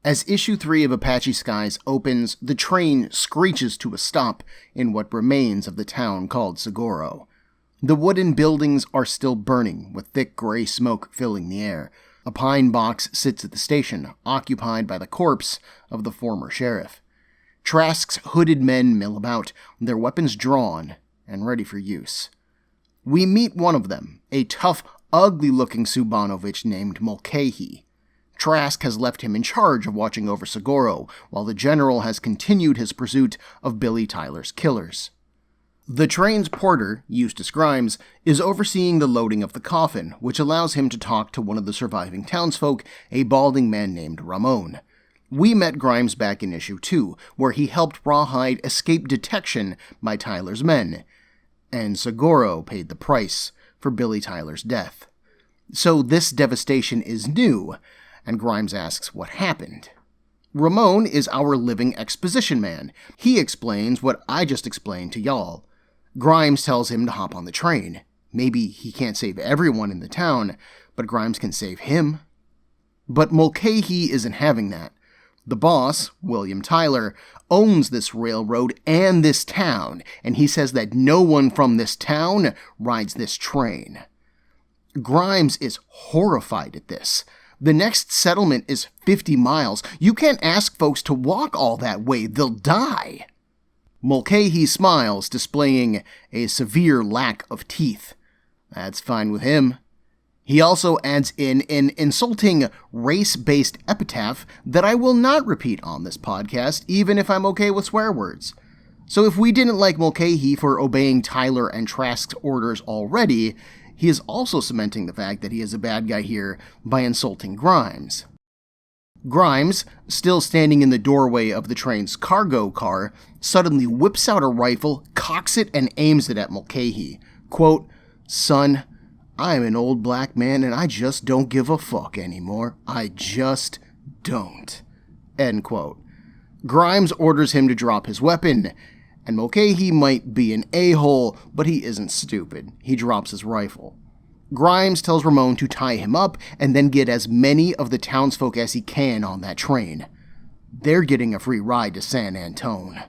As issue 3 of Apache Skies opens, the train screeches to a stop in what remains of the town called Seguro. The wooden buildings are still burning, with thick gray smoke filling the air. A pine box sits at the station, occupied by the corpse of the former sheriff. Trask's hooded men mill about, their weapons drawn and ready for use. We meet one of them, a tough, ugly-looking Subanovich named Mulcahy. Trask has left him in charge of watching over Seguro, while the general has continued his pursuit of Billy Tyler's killers. The train's porter, Eustace Grimes, is overseeing the loading of the coffin, which allows him to talk to one of the surviving townsfolk, a balding man named Ramon. We met Grimes back in issue 2, where he helped Rawhide escape detection by Tyler's men, and Seguro paid the price for Billy Tyler's death. So this devastation is new, and Grimes asks what happened. Ramon is our living exposition man. He explains what I just explained to y'all. Grimes tells him to hop on the train. Maybe he can't save everyone in the town, but Grimes can save him. But Mulcahy isn't having that. The boss, William Tyler, owns this railroad and this town, and he says that no one from this town rides this train. Grimes is horrified at this. The next settlement is 50 miles. You can't ask folks to walk all that way. They'll die. Mulcahy smiles, displaying a severe lack of teeth. That's fine with him. He also adds in an insulting race-based epitaph that I will not repeat on this podcast, even if I'm okay with swear words. So if we didn't like Mulcahy for obeying Tyler and Trask's orders already, he is also cementing the fact that he is a bad guy here by insulting Grimes. Grimes, still standing in the doorway of the train's cargo car, suddenly whips out a rifle, cocks it, and aims it at Mulcahy. Quote, "Son, I'm an old black man and I just don't give a fuck anymore. I just don't." End quote. Grimes orders him to drop his weapon, and Mulcahy might be an a-hole, but he isn't stupid. He drops his rifle. Grimes tells Ramon to tie him up and then get as many of the townsfolk as he can on that train. They're getting a free ride to San Antone.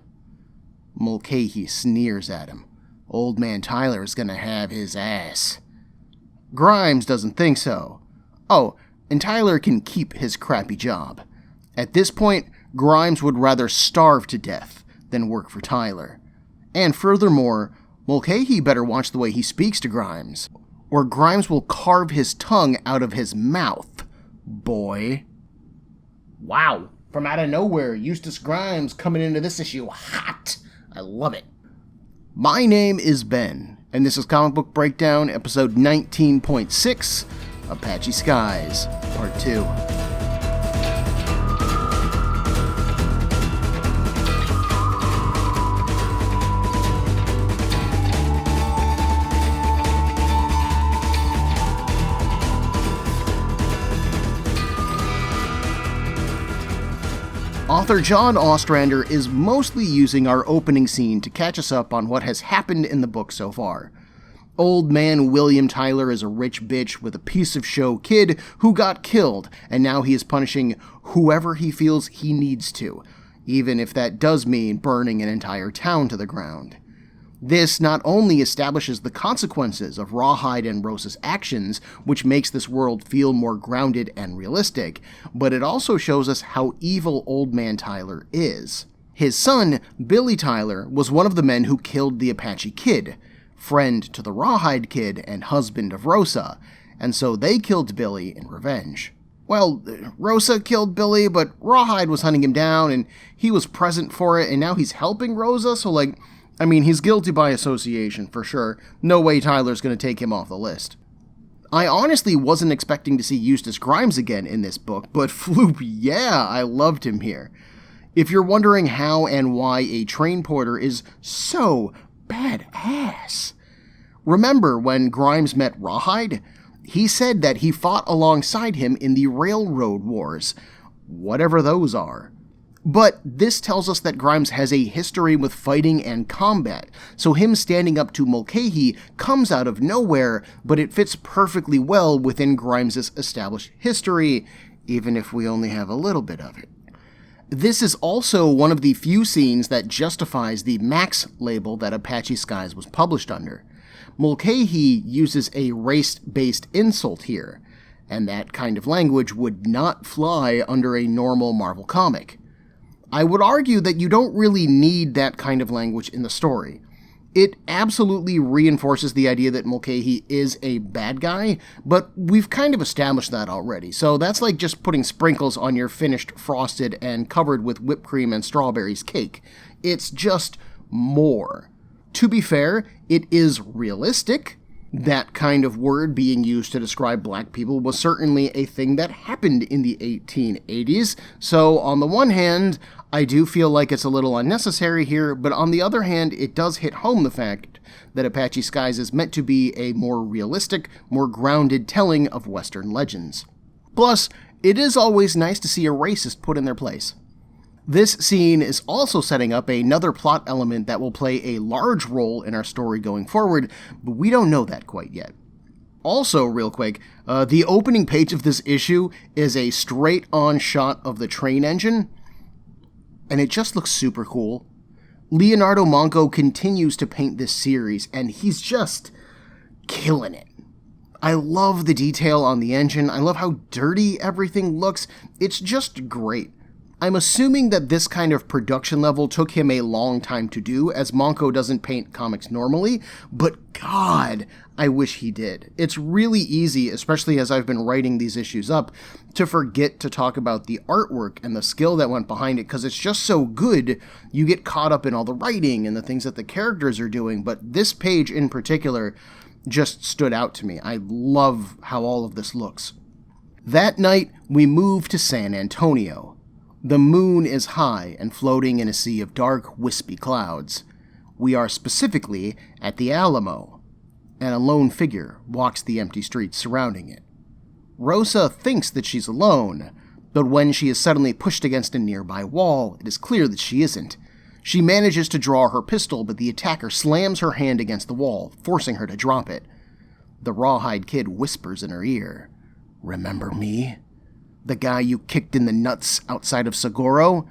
Mulcahy sneers at him. Old man Tyler's gonna have his ass. Grimes doesn't think so. Oh, and Tyler can keep his crappy job. At this point, Grimes would rather starve to death than work for Tyler. And furthermore, Mulcahy better watch the way he speaks to Grimes, or Grimes will carve his tongue out of his mouth, boy. Wow, from out of nowhere, Eustace Grimes coming into this issue hot. I love it. My name is Ben, and this is Comic Book Breakdown, episode 19.6, Apache Skies, part 2. Author John Ostrander is mostly using our opening scene to catch us up on what has happened in the book so far. Old man William Tyler is a rich bitch with a piece of show kid who got killed, and now he is punishing whoever he feels he needs to, even if that does mean burning an entire town to the ground. This not only establishes the consequences of Rawhide and Rosa's actions, which makes this world feel more grounded and realistic, but it also shows us how evil Old Man Tyler is. His son, Billy Tyler, was one of the men who killed the Apache Kid, friend to the Rawhide Kid and husband of Rosa, and so they killed Billy in revenge. Well, Rosa killed Billy, but Rawhide was hunting him down, and he was present for it, and now he's helping Rosa, so he's guilty by association, for sure. No way Tyler's gonna take him off the list. I honestly wasn't expecting to see Eustace Grimes again in this book, but floop, yeah, I loved him here. If you're wondering how and why a train porter is so badass, remember when Grimes met Rawhide? He said that he fought alongside him in the Railroad Wars, whatever those are. But this tells us that Grimes has a history with fighting and combat, so him standing up to Mulcahy comes out of nowhere, but it fits perfectly well within Grimes' established history, even if we only have a little bit of it. This is also one of the few scenes that justifies the Max label that Apache Skies was published under. Mulcahy uses a race-based insult here, and that kind of language would not fly under a normal Marvel comic. I would argue that you don't really need that kind of language in the story. It absolutely reinforces the idea that Mulcahy is a bad guy, but we've kind of established that already, so that's like just putting sprinkles on your finished frosted and covered with whipped cream and strawberries cake. It's just more. To be fair, it is realistic. That kind of word being used to describe black people was certainly a thing that happened in the 1880s, so on the one hand, I do feel like it's a little unnecessary here, but on the other hand, it does hit home the fact that Apache Skies is meant to be a more realistic, more grounded telling of Western legends. Plus, it is always nice to see a racist put in their place. This scene is also setting up another plot element that will play a large role in our story going forward, but we don't know that quite yet. Also, real quick, the opening page of this issue is a straight-on shot of the train engine, and it just looks super cool. Leonardo Manco continues to paint this series, and he's just killing it. I love the detail on the engine. I love how dirty everything looks. It's just great. I'm assuming that this kind of production level took him a long time to do, as Manco doesn't paint comics normally, but God, I wish he did. It's really easy, especially as I've been writing these issues up, to forget to talk about the artwork and the skill that went behind it, because it's just so good, you get caught up in all the writing and the things that the characters are doing, but this page in particular just stood out to me. I love how all of this looks. That night, we move to San Antonio. The moon is high and floating in a sea of dark, wispy clouds. We are specifically at the Alamo, and a lone figure walks the empty streets surrounding it. Rosa thinks that she's alone, but when she is suddenly pushed against a nearby wall, it is clear that she isn't. She manages to draw her pistol, but the attacker slams her hand against the wall, forcing her to drop it. The Rawhide Kid whispers in her ear, "Remember me? The guy you kicked in the nuts outside of Seguro?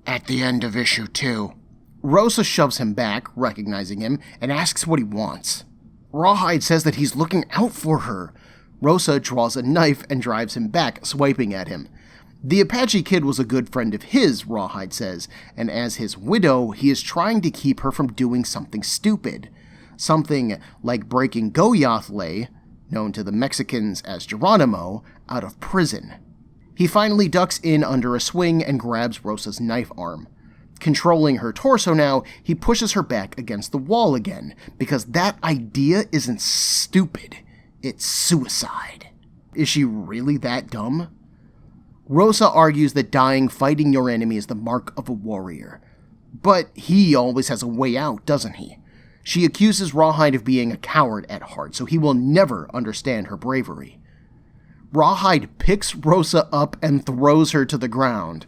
At the end of issue 2. Rosa shoves him back, recognizing him, and asks what he wants. Rawhide says that he's looking out for her. Rosa draws a knife and drives him back, swiping at him. The Apache Kid was a good friend of his, Rawhide says, and as his widow, he is trying to keep her from doing something stupid. Something like breaking Goyatle, known to the Mexicans as Geronimo, out of prison. He finally ducks in under a swing and grabs Rosa's knife arm. Controlling her torso now, he pushes her back against the wall again, because that idea isn't stupid, it's suicide. Is she really that dumb? Rosa argues that dying fighting your enemy is the mark of a warrior. But he always has a way out, doesn't he? She accuses Rawhide of being a coward at heart, so he will never understand her bravery. Rawhide picks Rosa up and throws her to the ground.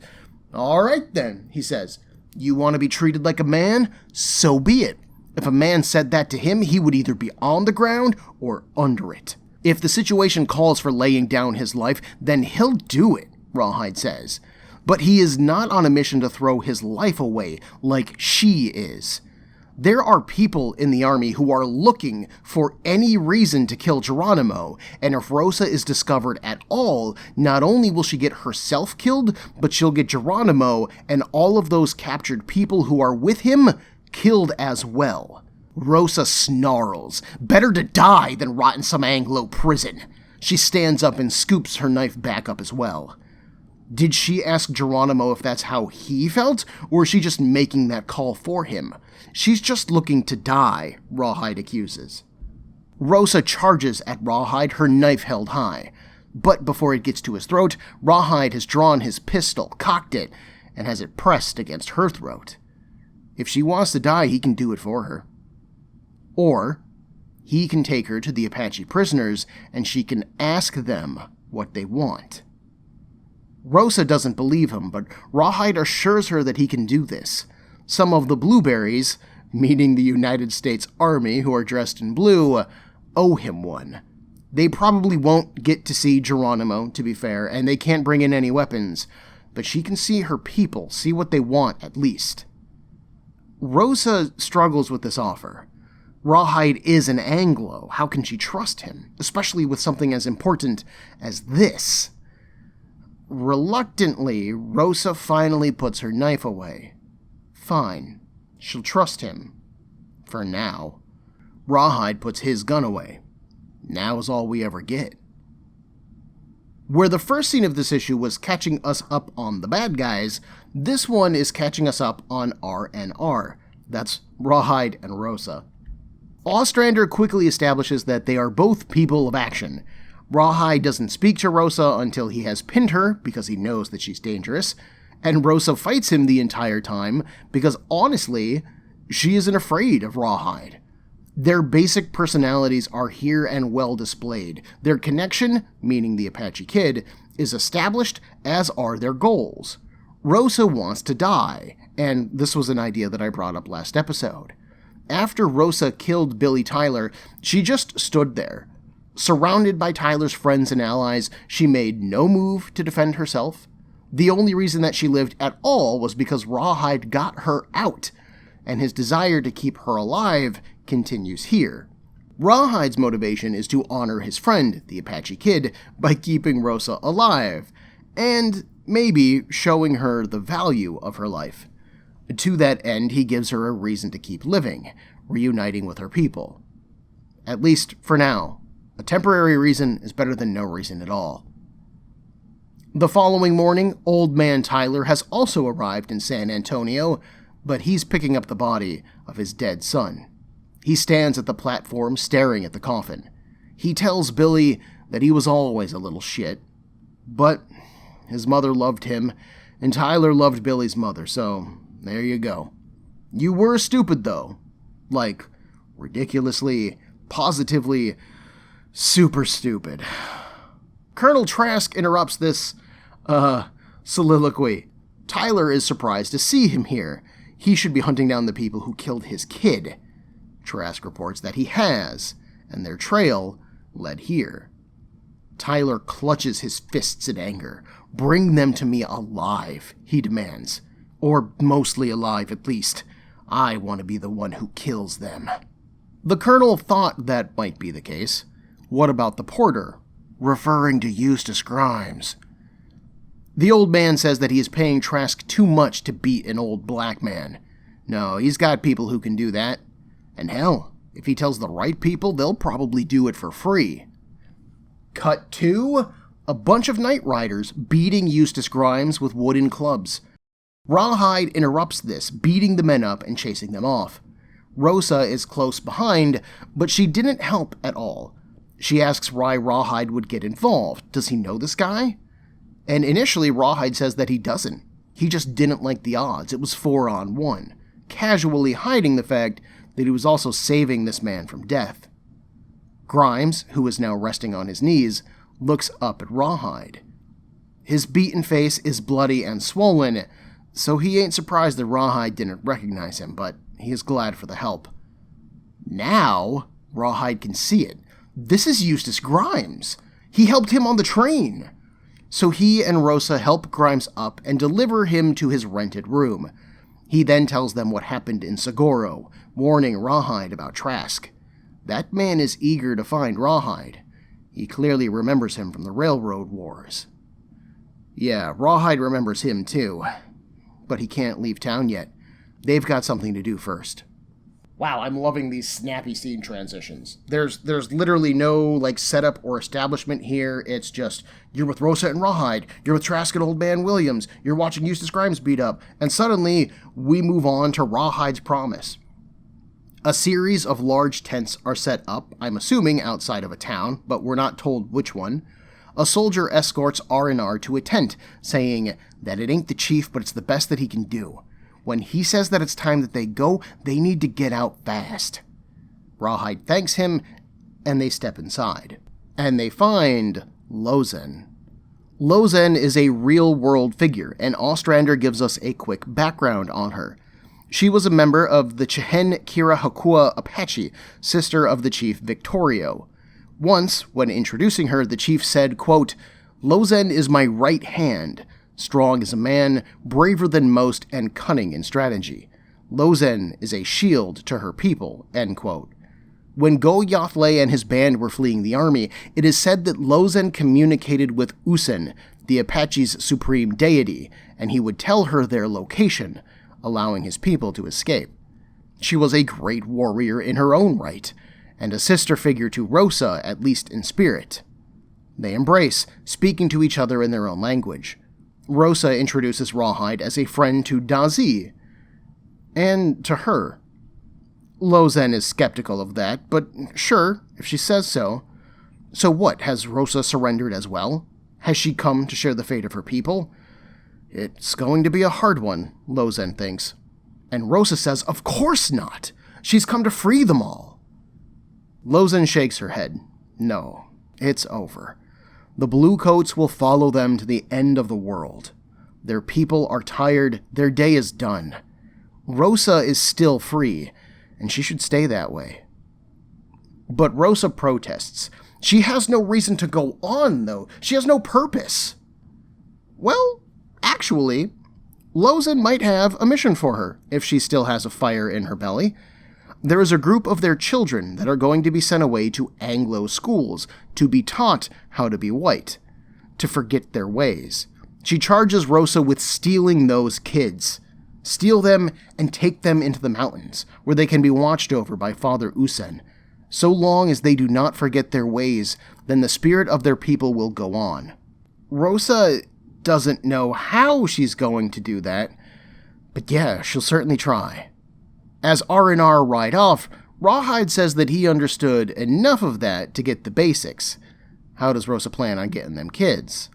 "All right then," he says. "You want to be treated like a man? So be it. If a man said that to him, he would either be on the ground or under it. If the situation calls for laying down his life, then he'll do it," Rawhide says. But he is not on a mission to throw his life away like she is. There are people in the army who are looking for any reason to kill Geronimo, and if Rosa is discovered at all, not only will she get herself killed, but she'll get Geronimo and all of those captured people who are with him killed as well. Rosa snarls. Better to die than rot in some Anglo prison. She stands up and scoops her knife back up as well. Did she ask Geronimo if that's how he felt, or is she just making that call for him? She's just looking to die, Rawhide accuses. Rosa charges at Rawhide, her knife held high. But before it gets to his throat, Rawhide has drawn his pistol, cocked it, and has it pressed against her throat. If she wants to die, he can do it for her. Or he can take her to the Apache prisoners, and she can ask them what they want. Rosa doesn't believe him, but Rawhide assures her that he can do this. Some of the blueberries, meaning the United States Army, who are dressed in blue, owe him one. They probably won't get to see Geronimo, to be fair, and they can't bring in any weapons, but she can see her people, see what they want at least. Rosa struggles with this offer. Rawhide is an Anglo. How can she trust him, especially with something as important as this? Reluctantly, Rosa finally puts her knife away. Fine. She'll trust him. For now. Rawhide puts his gun away. Now is all we ever get. Where the first scene of this issue was catching us up on the bad guys, this one is catching us up on R&R. That's Rawhide and Rosa. Ostrander quickly establishes that they are both people of action. Rawhide doesn't speak to Rosa until he has pinned her because he knows that she's dangerous, and Rosa fights him the entire time because honestly, she isn't afraid of Rawhide. Their basic personalities are here and well displayed. Their connection, meaning the Apache Kid, is established, as are their goals. Rosa wants to die, and this was an idea that I brought up last episode. After Rosa killed Billy Tyler, she just stood there. Surrounded by Tyler's friends and allies, she made no move to defend herself. The only reason that she lived at all was because Rawhide got her out, and his desire to keep her alive continues here. Rawhide's motivation is to honor his friend, the Apache Kid, by keeping Rosa alive, and maybe showing her the value of her life. To that end, he gives her a reason to keep living, reuniting with her people. At least for now. A temporary reason is better than no reason at all. The following morning, Old Man Tyler has also arrived in San Antonio, but he's picking up the body of his dead son. He stands at the platform staring at the coffin. He tells Billy that he was always a little shit, but his mother loved him, and Tyler loved Billy's mother, so there you go. You were stupid, though. Like, ridiculously, positively, super stupid. Colonel Trask interrupts this, soliloquy. Tyler is surprised to see him here. He should be hunting down the people who killed his kid. Trask reports that he has, and their trail led here. Tyler clutches his fists in anger. Bring them to me alive, he demands. Or mostly alive, at least. I want to be the one who kills them. The colonel thought that might be the case. What about the porter? Referring to Eustace Grimes. The old man says that he is paying Trask too much to beat an old black man. No, he's got people who can do that. And hell, if he tells the right people, they'll probably do it for free. Cut 2, a bunch of night riders beating Eustace Grimes with wooden clubs. Rawhide interrupts this, beating the men up and chasing them off. Rosa is close behind, but she didn't help at all. She asks why Rawhide would get involved. Does he know this guy? And initially, Rawhide says that he doesn't. He just didn't like the odds. It was 4-on-1, casually hiding the fact that he was also saving this man from death. Grimes, who is now resting on his knees, looks up at Rawhide. His beaten face is bloody and swollen, so he ain't surprised that Rawhide didn't recognize him, but he is glad for the help. Now, Rawhide can see it. This is Eustace Grimes. He helped him on the train. So he and Rosa help Grimes up and deliver him to his rented room. He then tells them what happened in Seguro, warning Rawhide about Trask. That man is eager to find Rawhide. He clearly remembers him from the railroad wars. Yeah, Rawhide remembers him too. But he can't leave town yet. They've got something to do first. Wow, I'm loving these snappy scene transitions. There's literally no, setup or establishment here. It's just, you're with Rosa and Rawhide, you're with Trask and Old Man Williams, you're watching Eustace Grimes beat up, and suddenly, we move on to Rawhide's promise. A series of large tents are set up, I'm assuming outside of a town, but we're not told which one. A soldier escorts R&R to a tent, saying that it ain't the chief, but it's the best that he can do. When he says that it's time that they go, they need to get out fast. Rawhide thanks him, and they step inside. And they find Lozen. Lozen is a real-world figure, and Ostrander gives us a quick background on her. She was a member of the Chehen Kirahakua Apache, sister of the chief Victorio. Once, when introducing her, the chief said, quote, "Lozen is my right hand, Strong as a man, braver than most, and cunning in strategy. Lozen is a shield to her people, end quote. When Go-Yathle and his band were fleeing the army, it is said that Lozen communicated with Usen, the Apache's supreme deity, and he would tell her their location, allowing his people to escape. She was a great warrior in her own right, and a sister figure to Rosa, at least in spirit. They embrace, speaking to each other in their own language. Rosa introduces Rawhide as a friend to Dazi, and to her. Lozen is skeptical of that, but sure, if she says so. So what, has Rosa surrendered as well? Has she come to share the fate of her people? It's going to be a hard one, Lozen thinks. And Rosa says, of course not! She's come to free them all! Lozen shakes her head. No, it's over. The Bluecoats will follow them to the end of the world. Their people are tired, their day is done. Rosa is still free, and she should stay that way. But Rosa protests. She has no reason to go on, though. She has no purpose. Well, actually, Lozen might have a mission for her, if she still has a fire in her belly. There is a group of their children that are going to be sent away to Anglo schools to be taught how to be white, to forget their ways. She charges Rosa with stealing those kids. Steal them and take them into the mountains, where they can be watched over by Father Usen. So long as they do not forget their ways, then the spirit of their people will go on. Rosa doesn't know how she's going to do that, but yeah, she'll certainly try. As R&R ride off, Rawhide says that he understood enough of that to get the basics. How does Rosa plan on getting them kids?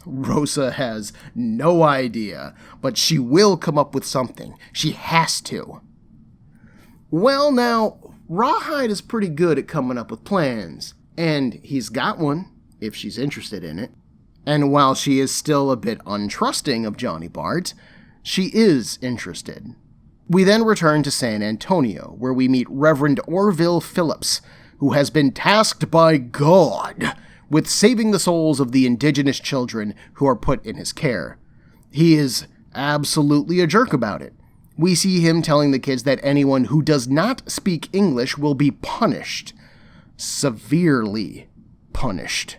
Rosa has no idea, but she will come up with something. She has to. Well, now, Rawhide is pretty good at coming up with plans, and he's got one, if she's interested in it. And while she is still a bit untrusting of Johnny Bart, she is interested. We then return to San Antonio, where we meet Reverend Orville Phillips, who has been tasked by God with saving the souls of the indigenous children who are put in his care. He is absolutely a jerk about it. We see him telling the kids that anyone who does not speak English will be punished. Severely punished.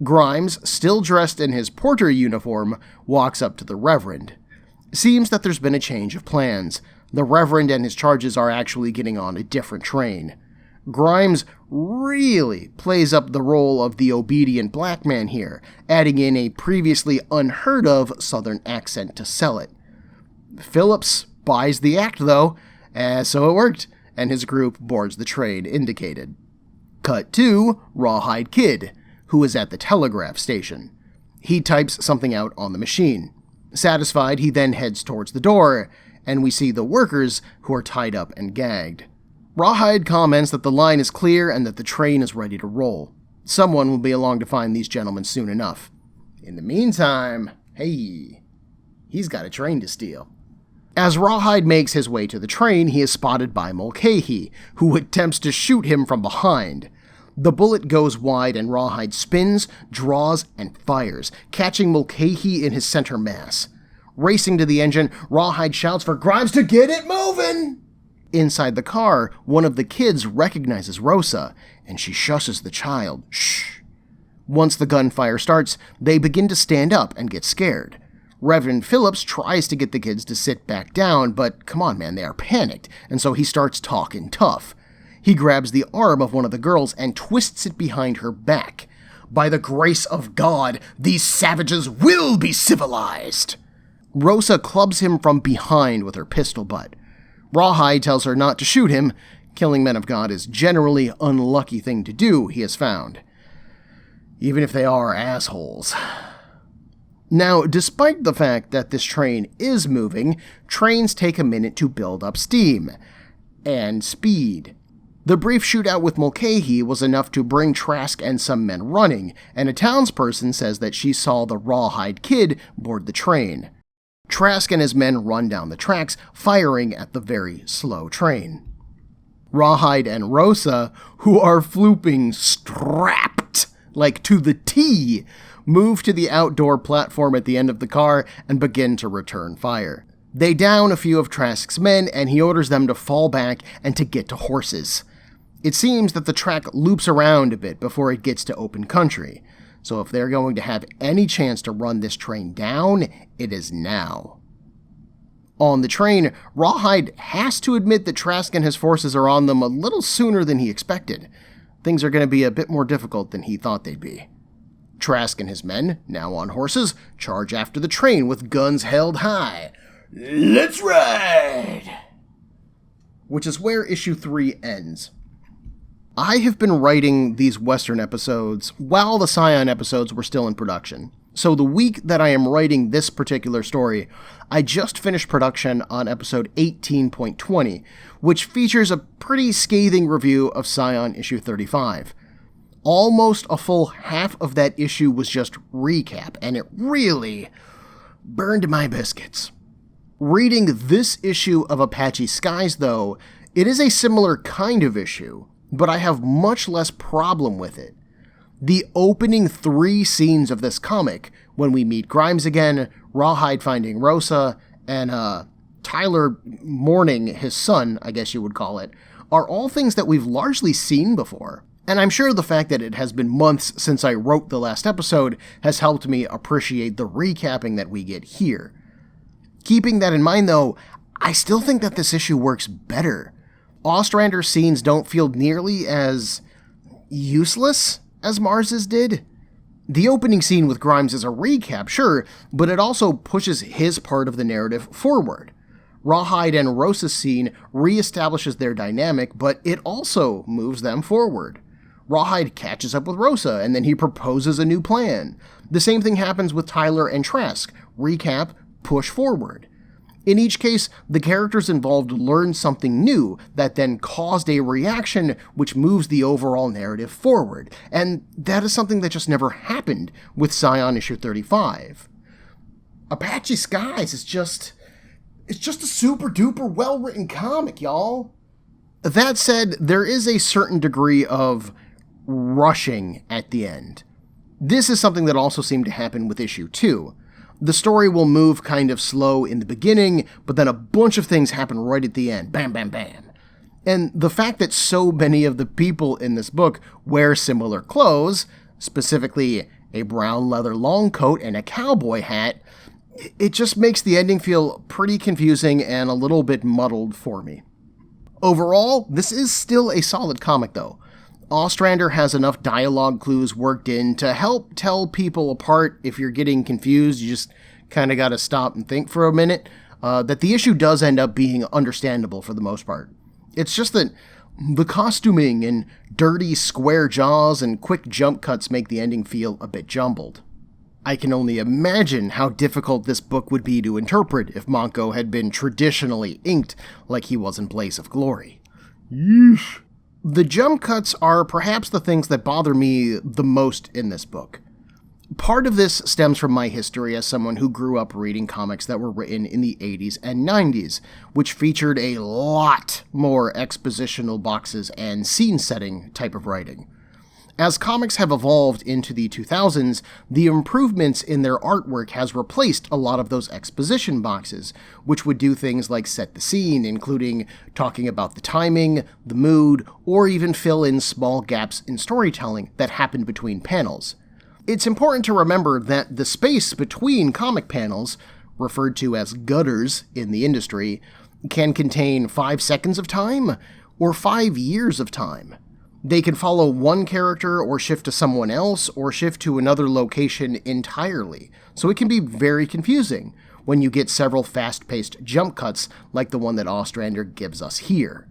Grimes, still dressed in his porter uniform, walks up to the Reverend. Seems that there's been a change of plans. The Reverend and his charges are actually getting on a different train. Grimes really plays up the role of the obedient black man here, adding in a previously unheard of southern accent to sell it. Phillips buys the act though, so it worked, and his group boards the train indicated. Cut to Rawhide Kid, who is at the telegraph station. He types something out on the machine. Satisfied, he then heads towards the door, and we see the workers who are tied up and gagged. Rawhide comments that the line is clear and that the train is ready to roll. Someone will be along to find these gentlemen soon enough. In the meantime, hey, he's got a train to steal. As Rawhide makes his way to the train, he is spotted by Mulcahy, who attempts to shoot him from behind. The bullet goes wide and Rawhide spins, draws, and fires, catching Mulcahy in his center mass. Racing to the engine, Rawhide shouts for Grimes to get it moving! Inside the car, one of the kids recognizes Rosa, and she shushes the child. Shh. Once the gunfire starts, they begin to stand up and get scared. Reverend Phillips tries to get the kids to sit back down, but come on, man, they are panicked, and so he starts talking tough. He grabs the arm of one of the girls and twists it behind her back. By the grace of God, these savages will be civilized! Rosa clubs him from behind with her pistol butt. Rawhide tells her not to shoot him. Killing men of God is generally an unlucky thing to do, he has found. Even if they are assholes. Now, despite the fact that this train is moving, trains take a minute to build up steam and speed. The brief shootout with Mulcahy was enough to bring Trask and some men running, and a townsperson says that she saw the Rawhide Kid board the train. Trask and his men run down the tracks, firing at the very slow train. Rawhide and Rosa, who are flooping strapped, like to the T, move to the outdoor platform at the end of the car and begin to return fire. They down a few of Trask's men, and he orders them to fall back and to get to horses. It seems that the track loops around a bit before it gets to open country, so if they're going to have any chance to run this train down, it is now. On the train, Rawhide has to admit that Trask and his forces are on them a little sooner than he expected. Things are going to be a bit more difficult than he thought they'd be. Trask and his men, now on horses, charge after the train with guns held high. Let's ride! Which is where issue 3 ends. I have been writing these Western episodes while the Scion episodes were still in production. So the week that I am writing this particular story, I just finished production on episode 18.20, which features a pretty scathing review of Scion issue 35. Almost a full half of that issue was just recap, and it really burned my biscuits. Reading this issue of Apache Skies, though, it is a similar kind of issue, but I have much less problem with it. The opening 3 scenes of this comic, when we meet Grimes again, Rawhide finding Rosa, and Tyler mourning his son, I guess you would call it, are all things that we've largely seen before. And I'm sure the fact that it has been months since I wrote the last episode has helped me appreciate the recapping that we get here. Keeping that in mind, though, I still think that this issue works better. Ostrander's scenes don't feel nearly as useless as Mars's did. The opening scene with Grimes is a recap, sure, but it also pushes his part of the narrative forward. Rawhide and Rosa's scene reestablishes their dynamic, but it also moves them forward. Rawhide catches up with Rosa, and then he proposes a new plan. The same thing happens with Tyler and Trask. Recap, push forward. In each case, the characters involved learn something new that then caused a reaction which moves the overall narrative forward, and that is something that just never happened with Scion issue 35. Apache Skies is just a super duper well-written comic, y'all. That said, there is a certain degree of rushing at the end. This is something that also seemed to happen with issue 2. The story will move kind of slow in the beginning, but then a bunch of things happen right at the end. Bam, bam, bam. And the fact that so many of the people in this book wear similar clothes, specifically a brown leather long coat and a cowboy hat, it just makes the ending feel pretty confusing and a little bit muddled for me. Overall, this is still a solid comic, though. Ostrander has enough dialogue clues worked in to help tell people apart. If you're getting confused, you just kind of got to stop and think for a minute, that the issue does end up being understandable for the most part. It's just that the costuming and dirty square jaws and quick jump cuts make the ending feel a bit jumbled. I can only imagine how difficult this book would be to interpret if Manco had been traditionally inked like he was in Blaze of Glory. Yeesh. The jump cuts are perhaps the things that bother me the most in this book. Part of this stems from my history as someone who grew up reading comics that were written in the 80s and 90s, which featured a lot more expositional boxes and scene-setting type of writing. As comics have evolved into the 2000s, the improvements in their artwork has replaced a lot of those exposition boxes, which would do things like set the scene, including talking about the timing, the mood, or even fill in small gaps in storytelling that happened between panels. It's important to remember that the space between comic panels, referred to as gutters in the industry, can contain 5 seconds of time or 5 years of time. They can follow one character or shift to someone else or shift to another location entirely, so it can be very confusing when you get several fast-paced jump cuts like the one that Ostrander gives us here.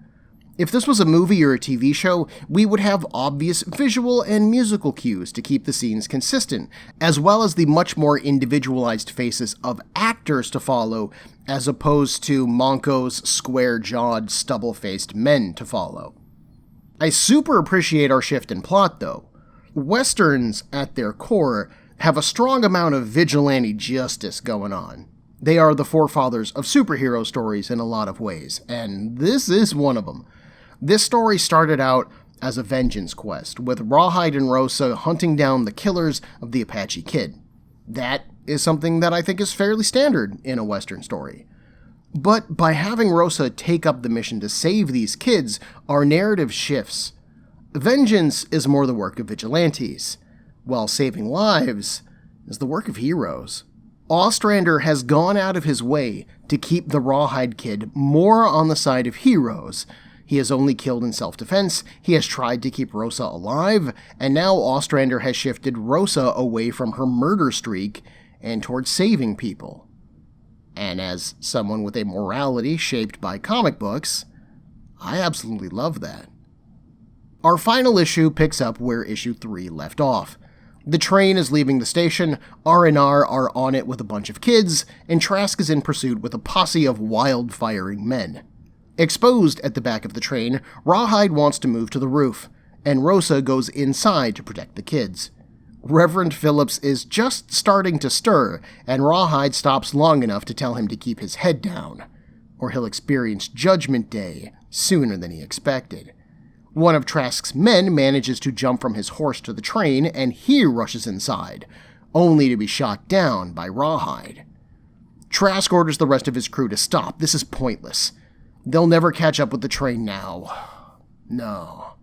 If this was a movie or a TV show, we would have obvious visual and musical cues to keep the scenes consistent, as well as the much more individualized faces of actors to follow, as opposed to Manco's square-jawed, stubble-faced men to follow. I super appreciate our shift in plot, though. Westerns, at their core, have a strong amount of vigilante justice going on. They are the forefathers of superhero stories in a lot of ways, and this is one of them. This story started out as a vengeance quest, with Rawhide and Rosa hunting down the killers of the Apache Kid. That is something that I think is fairly standard in a Western story. But by having Rosa take up the mission to save these kids, our narrative shifts. Vengeance is more the work of vigilantes, while saving lives is the work of heroes. Ostrander has gone out of his way to keep the Rawhide Kid more on the side of heroes. He has only killed in self-defense, he has tried to keep Rosa alive, and now Ostrander has shifted Rosa away from her murder streak and towards saving people. And as someone with a morality shaped by comic books, I absolutely love that. Our final issue picks up where issue 3 left off. The train is leaving the station, R&R are on it with a bunch of kids, and Trask is in pursuit with a posse of wild-firing men. Exposed at the back of the train, Rawhide wants to move to the roof, and Rosa goes inside to protect the kids. Reverend Phillips is just starting to stir, and Rawhide stops long enough to tell him to keep his head down, or he'll experience Judgment Day sooner than he expected. One of Trask's men manages to jump from his horse to the train, and he rushes inside, only to be shot down by Rawhide. Trask orders the rest of his crew to stop. This is pointless. They'll never catch up with the train now. No.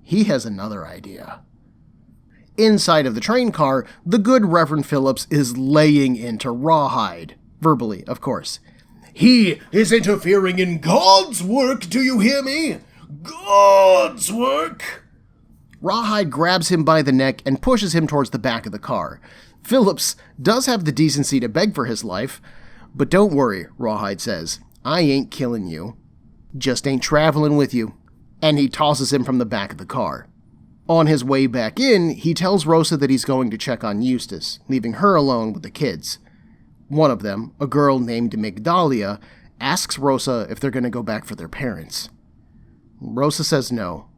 He has another idea. Inside of the train car, the good Reverend Phillips is laying into Rawhide. Verbally, of course. He is interfering in God's work, do you hear me? God's work! Rawhide grabs him by the neck and pushes him towards the back of the car. Phillips does have the decency to beg for his life, but don't worry, Rawhide says. I ain't killing you. Just ain't traveling with you. And he tosses him from the back of the car. On his way back in, he tells Rosa that he's going to check on Eustace, leaving her alone with the kids. One of them, a girl named Migdalia, asks Rosa if they're going to go back for their parents. Rosa says no.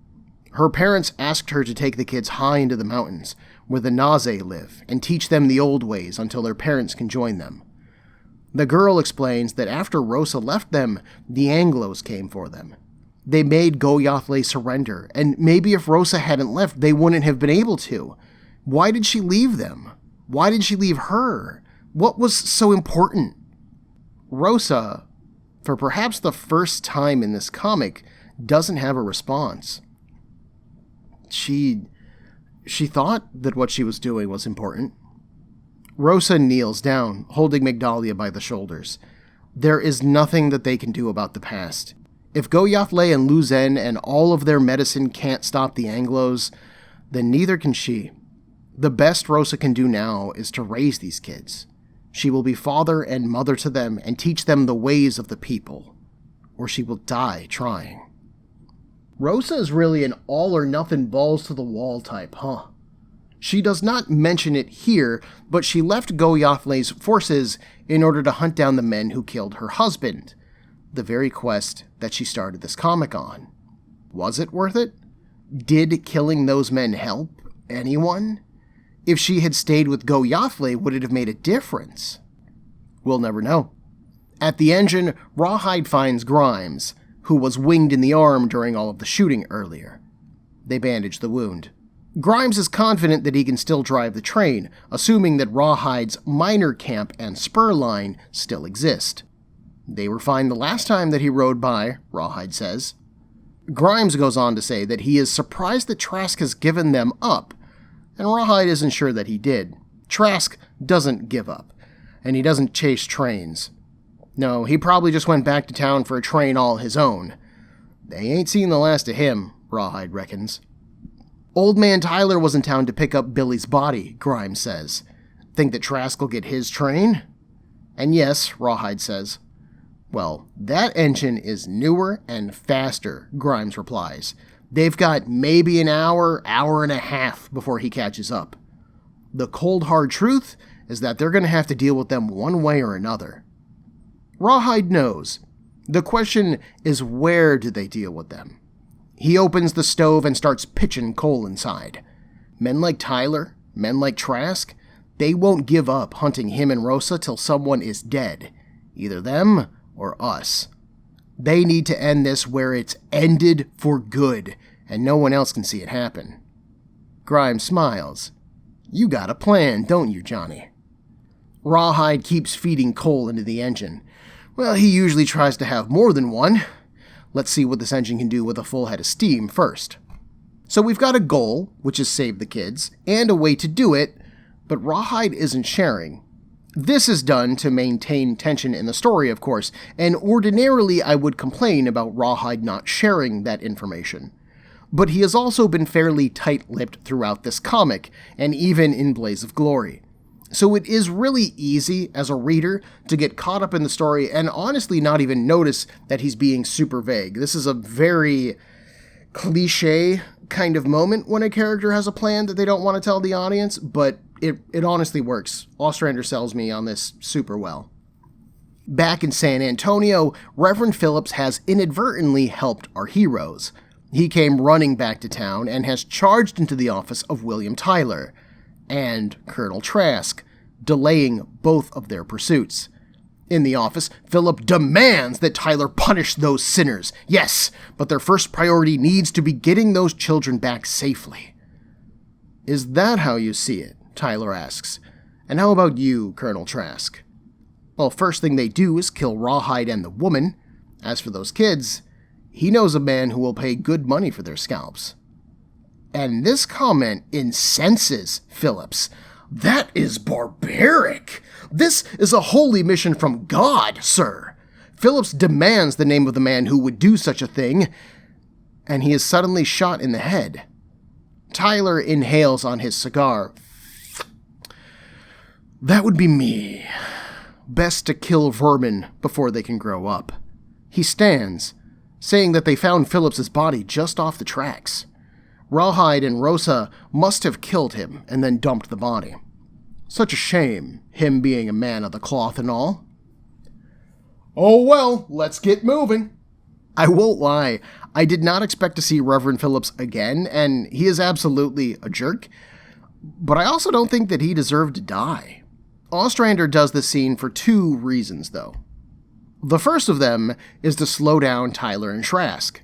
Her parents asked her to take the kids high into the mountains, where the Naze live, and teach them the old ways until their parents can join them. The girl explains that after Rosa left them, the Anglos came for them. They made Goyathle surrender, and maybe if Rosa hadn't left, they wouldn't have been able to. Why did she leave them? Why did she leave her? What was so important? Rosa, for perhaps the first time in this comic, doesn't have a response. She thought that what she was doing was important. Rosa kneels down, holding Migdalia by the shoulders. There is nothing that they can do about the past. If Goyathle and Luzen and all of their medicine can't stop the Anglos, then neither can she. The best Rosa can do now is to raise these kids. She will be father and mother to them and teach them the ways of the people, or she will die trying. Rosa is really an all-or-nothing balls-to-the-wall type, huh? She does not mention it here, but she left Goyathle's forces in order to hunt down the men who killed her husband, the very quest that she started this comic on. Was it worth it? Did killing those men help anyone? If she had stayed with Goyathle, would it have made a difference? We'll never know. At the engine, Rawhide finds Grimes, who was winged in the arm during all of the shooting earlier. They bandage the wound. Grimes is confident that he can still drive the train, assuming that Rawhide's miner camp and spur line still exist. They were fine the last time that he rode by, Rawhide says. Grimes goes on to say that he is surprised that Trask has given them up, and Rawhide isn't sure that he did. Trask doesn't give up, and he doesn't chase trains. No, he probably just went back to town for a train all his own. They ain't seen the last of him, Rawhide reckons. Old Man Tyler was in town to pick up Billy's body, Grimes says. Think that Trask will get his train? And yes, Rawhide says. Well, that engine is newer and faster, Grimes replies. They've got maybe an hour, hour and a half before he catches up. The cold hard truth is that they're going to have to deal with them one way or another. Rawhide knows. The question is, where do they deal with them? He opens the stove and starts pitching coal inside. Men like Tyler, men like Trask, they won't give up hunting him and Rosa till someone is dead. Either them or us. They need to end this where it's ended for good, and no one else can see it happen. Grimes smiles. You got a plan, don't you, Johnny? Rawhide keeps feeding coal into the engine. Well, he usually tries to have more than one. Let's see what this engine can do with a full head of steam first. So we've got a goal, which is save the kids, and a way to do it, but Rawhide isn't sharing. This is done to maintain tension in the story, of course, and ordinarily I would complain about Rawhide not sharing that information. But he has also been fairly tight-lipped throughout this comic, and even in Blaze of Glory. So it is really easy, as a reader, to get caught up in the story and honestly not even notice that he's being super vague. This is a very cliche kind of moment when a character has a plan that they don't want to tell the audience, but it honestly works. Ostrander sells me on this super well. Back in San Antonio, Reverend Phillips has inadvertently helped our heroes. He came running back to town and has charged into the office of William Tyler and Colonel Trask, delaying both of their pursuits. In the office, Philip demands that Tyler punish those sinners. Yes, but their first priority needs to be getting those children back safely. Is that how you see it? Tyler asks. And how about you, Colonel Trask? Well, first thing they do is kill Rawhide and the woman. As for those kids, he knows a man who will pay good money for their scalps. And this comment incenses Phillips. That is barbaric! This is a holy mission from God, sir! Phillips demands the name of the man who would do such a thing, and he is suddenly shot in the head. Tyler inhales on his cigar. That would be me. Best to kill vermin before they can grow up. He stands, saying that they found Phillips's body just off the tracks. Rawhide and Rosa must have killed him and then dumped the body. Such a shame, him being a man of the cloth and all. Oh well, let's get moving. I won't lie, I did not expect to see Reverend Phillips again, and he is absolutely a jerk, but I also don't think that he deserved to die. Ostrander does this scene for two reasons, though. The first of them is to slow down Tyler and Trask.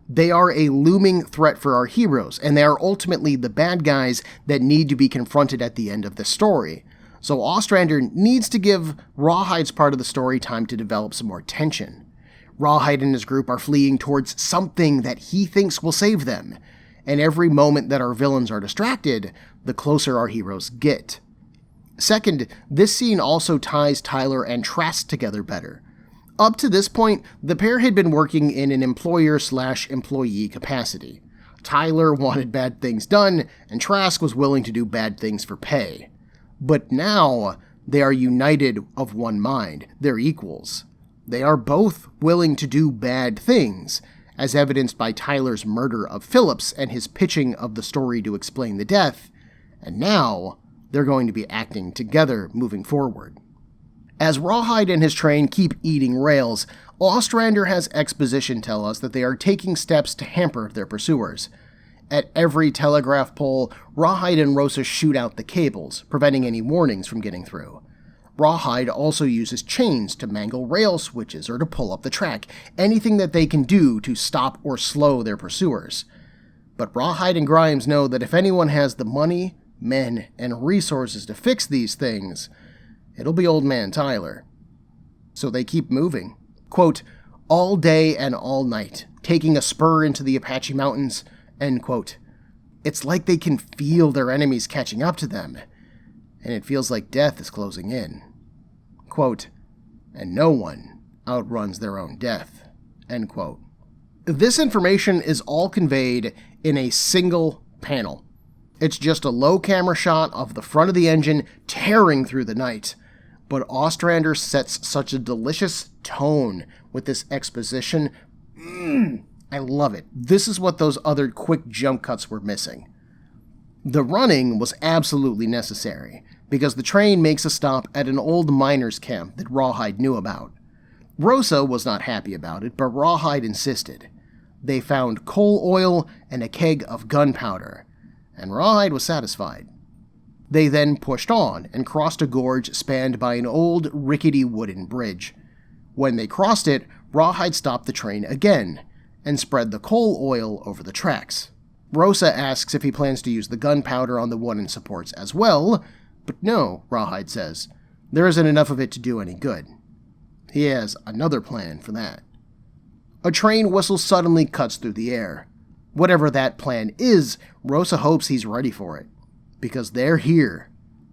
They are a looming threat for our heroes, and they are ultimately the bad guys that need to be confronted at the end of the story. So Ostrander needs to give Rawhide's part of the story time to develop some more tension. Rawhide and his group are fleeing towards something that he thinks will save them, and every moment that our villains are distracted, the closer our heroes get. Second, this scene also ties Tyler and Trask together better. Up to this point, the pair had been working in an employer/employee capacity. Tyler wanted bad things done, and Trask was willing to do bad things for pay. But now, they are united of one mind. They're equals. They are both willing to do bad things, as evidenced by Tyler's murder of Phillips and his pitching of the story to explain the death, and now they're going to be acting together moving forward. As Rawhide and his train keep eating rails, Ostrander has exposition tell us that they are taking steps to hamper their pursuers. At every telegraph pole, Rawhide and Rosa shoot out the cables, preventing any warnings from getting through. Rawhide also uses chains to mangle rail switches or to pull up the track, anything that they can do to stop or slow their pursuers. But Rawhide and Grimes know that if anyone has the money, men, and resources to fix these things, it'll be old man Tyler. So they keep moving. Quote, all day and all night, taking a spur into the Apache Mountains, end quote. It's like they can feel their enemies catching up to them, and it feels like death is closing in. Quote, and no one outruns their own death, end quote. This information is all conveyed in a single panel. It's just a low camera shot of the front of the engine tearing through the night. But Ostrander sets such a delicious tone with this exposition. I love it. This is what those other quick jump cuts were missing. The running was absolutely necessary, because the train makes a stop at an old miners' camp that Rawhide knew about. Rosa was not happy about it, but Rawhide insisted. They found coal oil and a keg of gunpowder, and Rawhide was satisfied. They then pushed on and crossed a gorge spanned by an old, rickety wooden bridge. When they crossed it, Rawhide stopped the train again and spread the coal oil over the tracks. Rosa asks if he plans to use the gunpowder on the wooden supports as well, but no, Rawhide says. There isn't enough of it to do any good. He has another plan for that. A train whistle suddenly cuts through the air. Whatever that plan is, Rosa hopes he's ready for it, because they're here.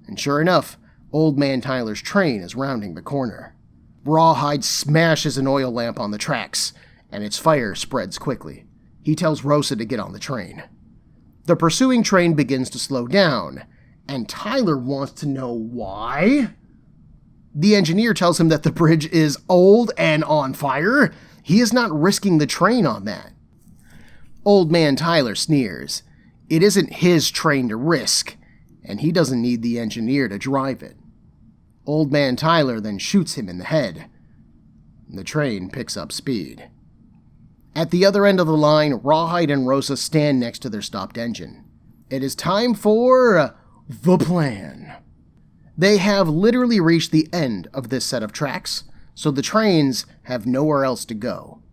And sure enough, Old Man Tyler's train is rounding the corner. Rawhide smashes an oil lamp on the tracks, and its fire spreads quickly. He tells Rosa to get on the train. The pursuing train begins to slow down, and Tyler wants to know why. The engineer tells him that the bridge is old and on fire. He is not risking the train on that. Old Man Tyler sneers. It isn't his train to risk, and he doesn't need the engineer to drive it. Old Man Tyler then shoots him in the head. The train picks up speed. At the other end of the line, Rawhide and Rosa stand next to their stopped engine. It is time for the plan. They have literally reached the end of this set of tracks, so the trains have nowhere else to go.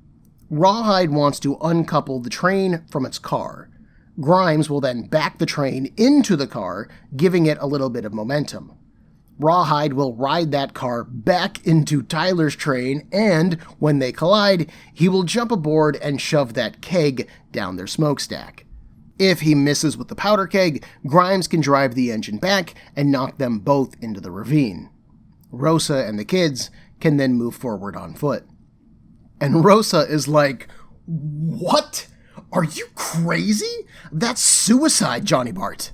Rawhide wants to uncouple the train from its car. Grimes will then back the train into the car, giving it a little bit of momentum. Rawhide will ride that car back into Tyler's train, and when they collide, he will jump aboard and shove that keg down their smokestack. If he misses with the powder keg, Grimes can drive the engine back and knock them both into the ravine. Rosa and the kids can then move forward on foot. And Rosa is like, "What? Are you crazy? That's suicide, Johnny Bart."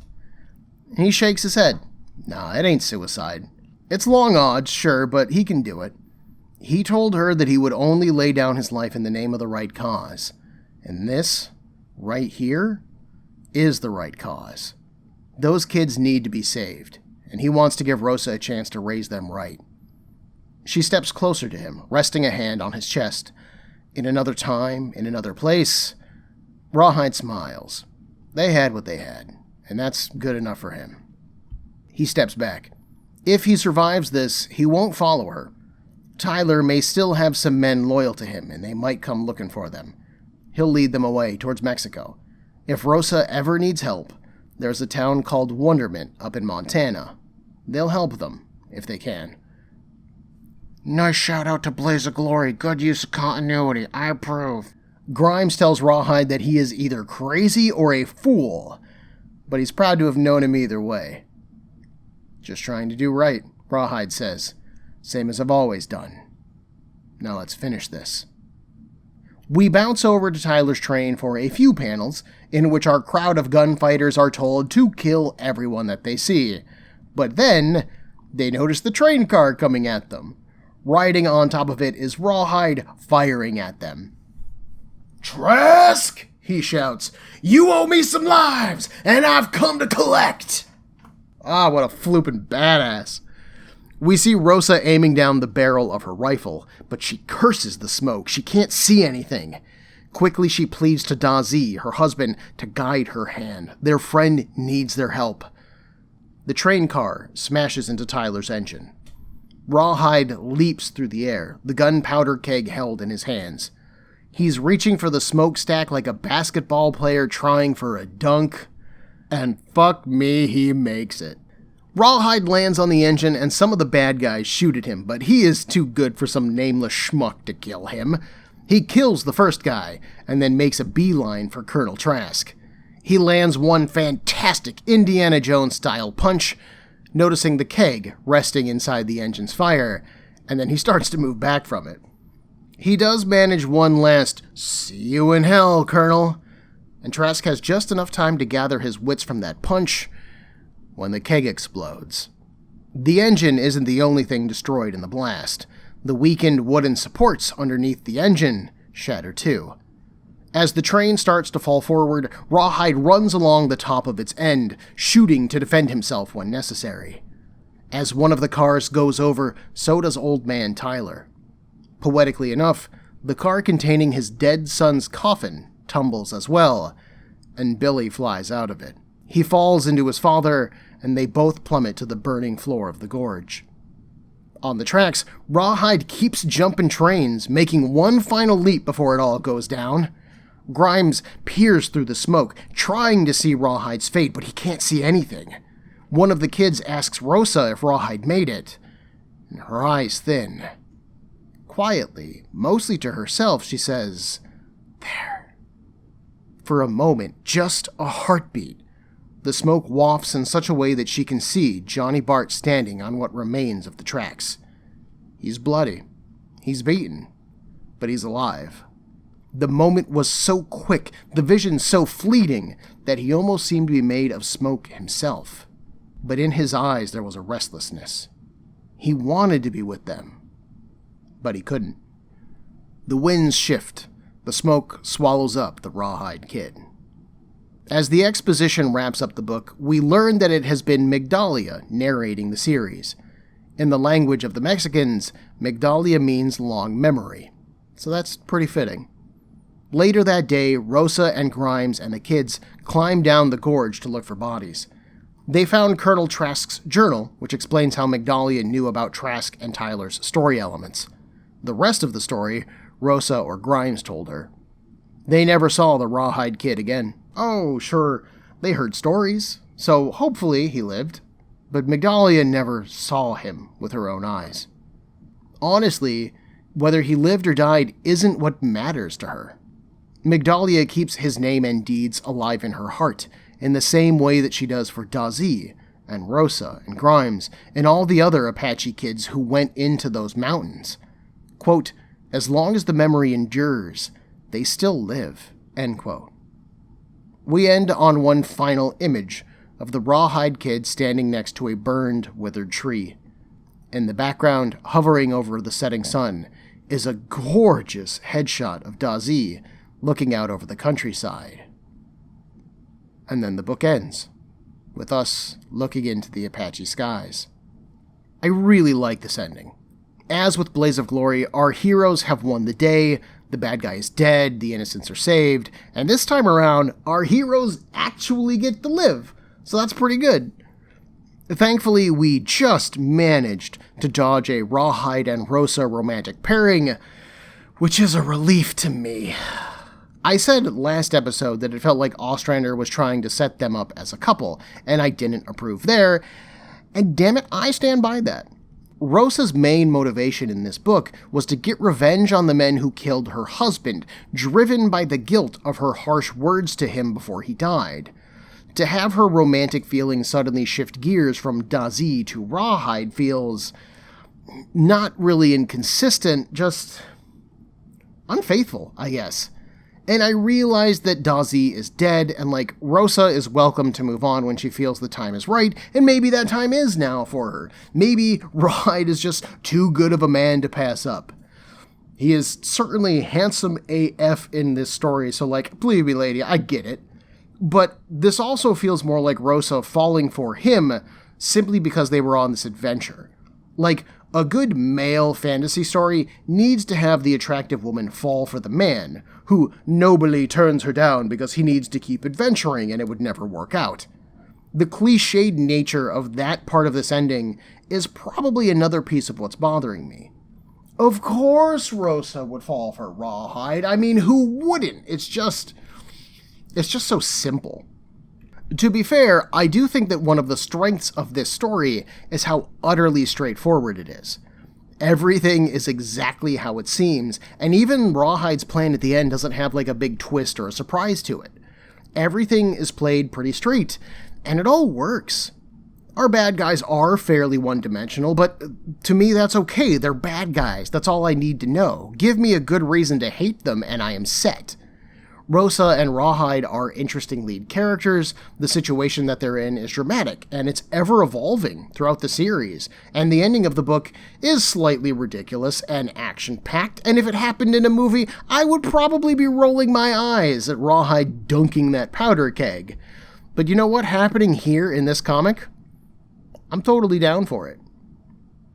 He shakes his head. Nah, it ain't suicide. It's long odds, sure, but he can do it. He told her that he would only lay down his life in the name of the right cause. And this, right here, is the right cause. Those kids need to be saved, and he wants to give Rosa a chance to raise them right. She steps closer to him, resting a hand on his chest. In another time, in another place, Rawhide smiles. They had what they had, and that's good enough for him. He steps back. If he survives this, he won't follow her. Tyler may still have some men loyal to him, and they might come looking for them. He'll lead them away towards Mexico. If Rosa ever needs help, there's a town called Wonderment up in Montana. They'll help them, if they can. Nice shout out to Blaze of Glory. Good use of continuity. I approve. Grimes tells Rawhide that he is either crazy or a fool, but he's proud to have known him either way. Just trying to do right, Rawhide says. Same as I've always done. Now let's finish this. We bounce over to Tyler's train for a few panels, in which our crowd of gunfighters are told to kill everyone that they see. But then, they notice the train car coming at them. Riding on top of it is Rawhide firing at them. "Trask!" he shouts. "You owe me some lives, and I've come to collect!" Ah, what a floopin' badass. We see Rosa aiming down the barrel of her rifle, but she curses the smoke. She can't see anything. Quickly she pleads to Dazi, her husband, to guide her hand. Their friend needs their help. The train car smashes into Tyler's engine. Rawhide leaps through the air, the gunpowder keg held in his hands. He's reaching for the smokestack like a basketball player trying for a dunk. And fuck me, he makes it. Rawhide lands on the engine and some of the bad guys shoot at him, but he is too good for some nameless schmuck to kill him. He kills the first guy and then makes a beeline for Colonel Trask. He lands one fantastic Indiana Jones-style punch, noticing the keg resting inside the engine's fire, and then he starts to move back from it. He does manage one last, "See you in hell, Colonel," and Trask has just enough time to gather his wits from that punch when the keg explodes. The engine isn't the only thing destroyed in the blast. The weakened wooden supports underneath the engine shatter too. As the train starts to fall forward, Rawhide runs along the top of its end, shooting to defend himself when necessary. As one of the cars goes over, so does Old Man Tyler. Poetically enough, the car containing his dead son's coffin tumbles as well, and Billy flies out of it. He falls into his father, and they both plummet to the burning floor of the gorge. On the tracks, Rawhide keeps jumping trains, making one final leap before it all goes down. Grimes peers through the smoke, trying to see Rawhide's fate, but he can't see anything. One of the kids asks Rosa if Rawhide made it, and her eyes thin. Quietly, mostly to herself, she says, "There." For a moment, just a heartbeat, the smoke wafts in such a way that she can see Johnny Bart standing on what remains of the tracks. He's bloody. He's beaten. But he's alive. The moment was so quick, the vision so fleeting, that he almost seemed to be made of smoke himself. But in his eyes there was a restlessness. He wanted to be with them, but he couldn't. The winds shift. The smoke swallows up the Rawhide Kid. As the exposition wraps up the book, we learn that it has been Migdalia narrating the series. In the language of the Mexicans, Migdalia means long memory, so that's pretty fitting. Later that day, Rosa and Grimes and the kids climbed down the gorge to look for bodies. They found Colonel Trask's journal, which explains how Migdalia knew about Trask and Tyler's story elements. The rest of the story, Rosa or Grimes told her. They never saw the Rawhide Kid again. Oh, sure, they heard stories, so hopefully he lived. But Migdalia never saw him with her own eyes. Honestly, whether he lived or died isn't what matters to her. Migdalia keeps his name and deeds alive in her heart, in the same way that she does for Dazee, and Rosa, and Grimes, and all the other Apache kids who went into those mountains. Quote, "As long as the memory endures, they still live," end quote. We end on one final image of the Rawhide Kid standing next to a burned, withered tree. In the background, hovering over the setting sun, is a gorgeous headshot of Dazee looking out over the countryside. And then the book ends, with us looking into the Apache skies. I really like this ending. As with Blaze of Glory, our heroes have won the day, the bad guy is dead, the innocents are saved, and this time around, our heroes actually get to live, so that's pretty good. Thankfully, we just managed to dodge a Rawhide and Rosa romantic pairing, which is a relief to me. I said last episode that it felt like Ostrander was trying to set them up as a couple, and I didn't approve there, and damn it, I stand by that. Rosa's main motivation in this book was to get revenge on the men who killed her husband, driven by the guilt of her harsh words to him before he died. To have her romantic feelings suddenly shift gears from Dazee to Rawhide feels not really inconsistent, just unfaithful, I guess. And I realized that Dazee is dead, and Rosa is welcome to move on when she feels the time is right, and maybe that time is now for her. Maybe Rawhide is just too good of a man to pass up. He is certainly handsome AF in this story, so believe me lady, I get it. But this also feels more like Rosa falling for him simply because they were on this adventure. A good male fantasy story needs to have the attractive woman fall for the man, who nobly turns her down because he needs to keep adventuring and it would never work out. The cliched nature of that part of this ending is probably another piece of what's bothering me. Of course Rosa would fall for Rawhide. I mean, who wouldn't? It's just so simple. To be fair, I do think that one of the strengths of this story is how utterly straightforward it is. Everything is exactly how it seems, and even Rawhide's plan at the end doesn't have a big twist or a surprise to it. Everything is played pretty straight, and it all works. Our bad guys are fairly one-dimensional, but to me that's okay. They're bad guys. That's all I need to know. Give me a good reason to hate them, and I am set. Rosa and Rawhide are interesting lead characters, the situation that they're in is dramatic, and it's ever-evolving throughout the series, and the ending of the book is slightly ridiculous and action-packed, and if it happened in a movie, I would probably be rolling my eyes at Rawhide dunking that powder keg. But you know what? Happening here in this comic? I'm totally down for it.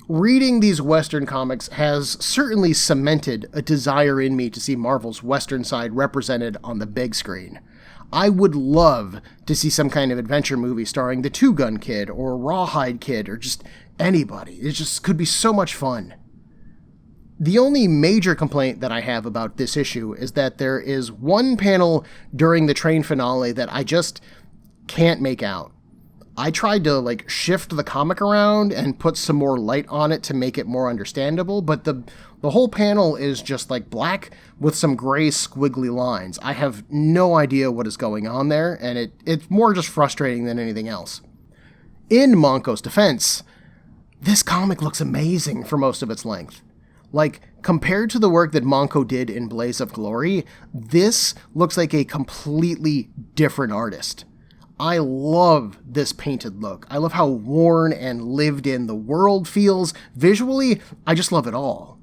Reading these Western comics has certainly cemented a desire in me to see Marvel's Western side represented on the big screen. I would love to see some kind of adventure movie starring the Two Gun Kid or Rawhide Kid or just anybody. It just could be so much fun. The only major complaint that I have about this issue is that there is one panel during the train finale that I just can't make out. I tried to shift the comic around and put some more light on it to make it more understandable, but the whole panel is just black with some gray squiggly lines. I have no idea what is going on there, and it's more just frustrating than anything else. In Manco's defense, this comic looks amazing for most of its length. Compared to the work that Manco did in Blaze of Glory, this looks like a completely different artist. I love this painted look. I love how worn and lived in the world feels. Visually, I just love it all.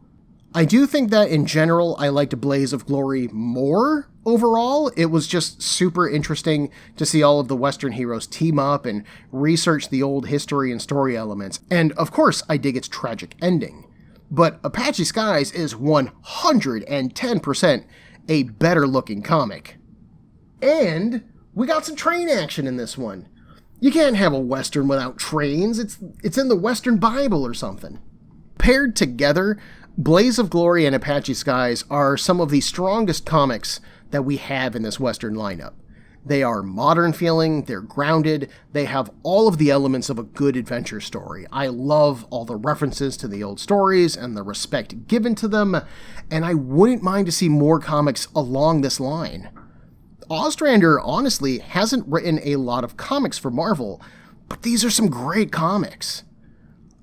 I do think that in general, I liked Blaze of Glory more overall. It was just super interesting to see all of the Western heroes team up and research the old history and story elements. And of course, I dig its tragic ending. But Apache Skies is 110% a better looking comic. And we got some train action in this one. You can't have a Western without trains. It's in the Western Bible or something. Paired together, Blaze of Glory and Apache Skies are some of the strongest comics that we have in this Western lineup. They are modern feeling, they're grounded, they have all of the elements of a good adventure story. I love all the references to the old stories and the respect given to them, and I wouldn't mind to see more comics along this line. Ostrander honestly hasn't written a lot of comics for Marvel, but these are some great comics.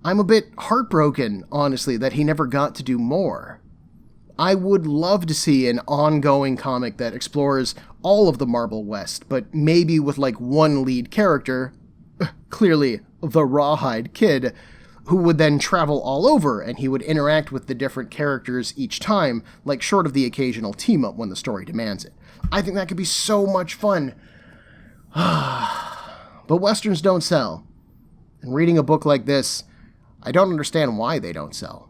I'm a bit heartbroken, honestly, that he never got to do more. I would love to see an ongoing comic that explores all of the Marvel West, but maybe with one lead character, clearly the Rawhide Kid, who would then travel all over and he would interact with the different characters each time, short of the occasional team-up when the story demands it. I think that could be so much fun. But Westerns don't sell. And reading a book like this, I don't understand why they don't sell.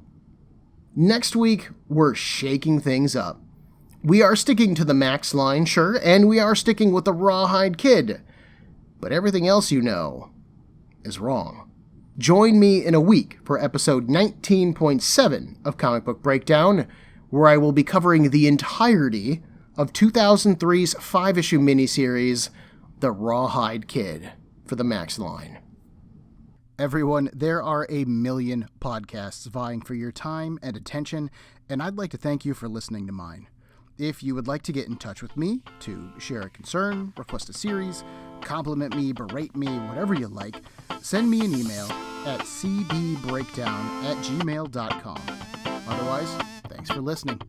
Next week, we're shaking things up. We are sticking to the Max line, sure, and we are sticking with the Rawhide Kid. But everything else you know is wrong. Join me in a week for episode 19.7 of Comic Book Breakdown, where I will be covering the entirety of 2003's 5-issue miniseries, The Rawhide Kid, for the Max line. Everyone, there are a million podcasts vying for your time and attention, and I'd like to thank you for listening to mine. If you would like to get in touch with me, to share a concern, request a series, compliment me, berate me, whatever you like, send me an email at cbbreakdown@gmail.com. Otherwise, thanks for listening.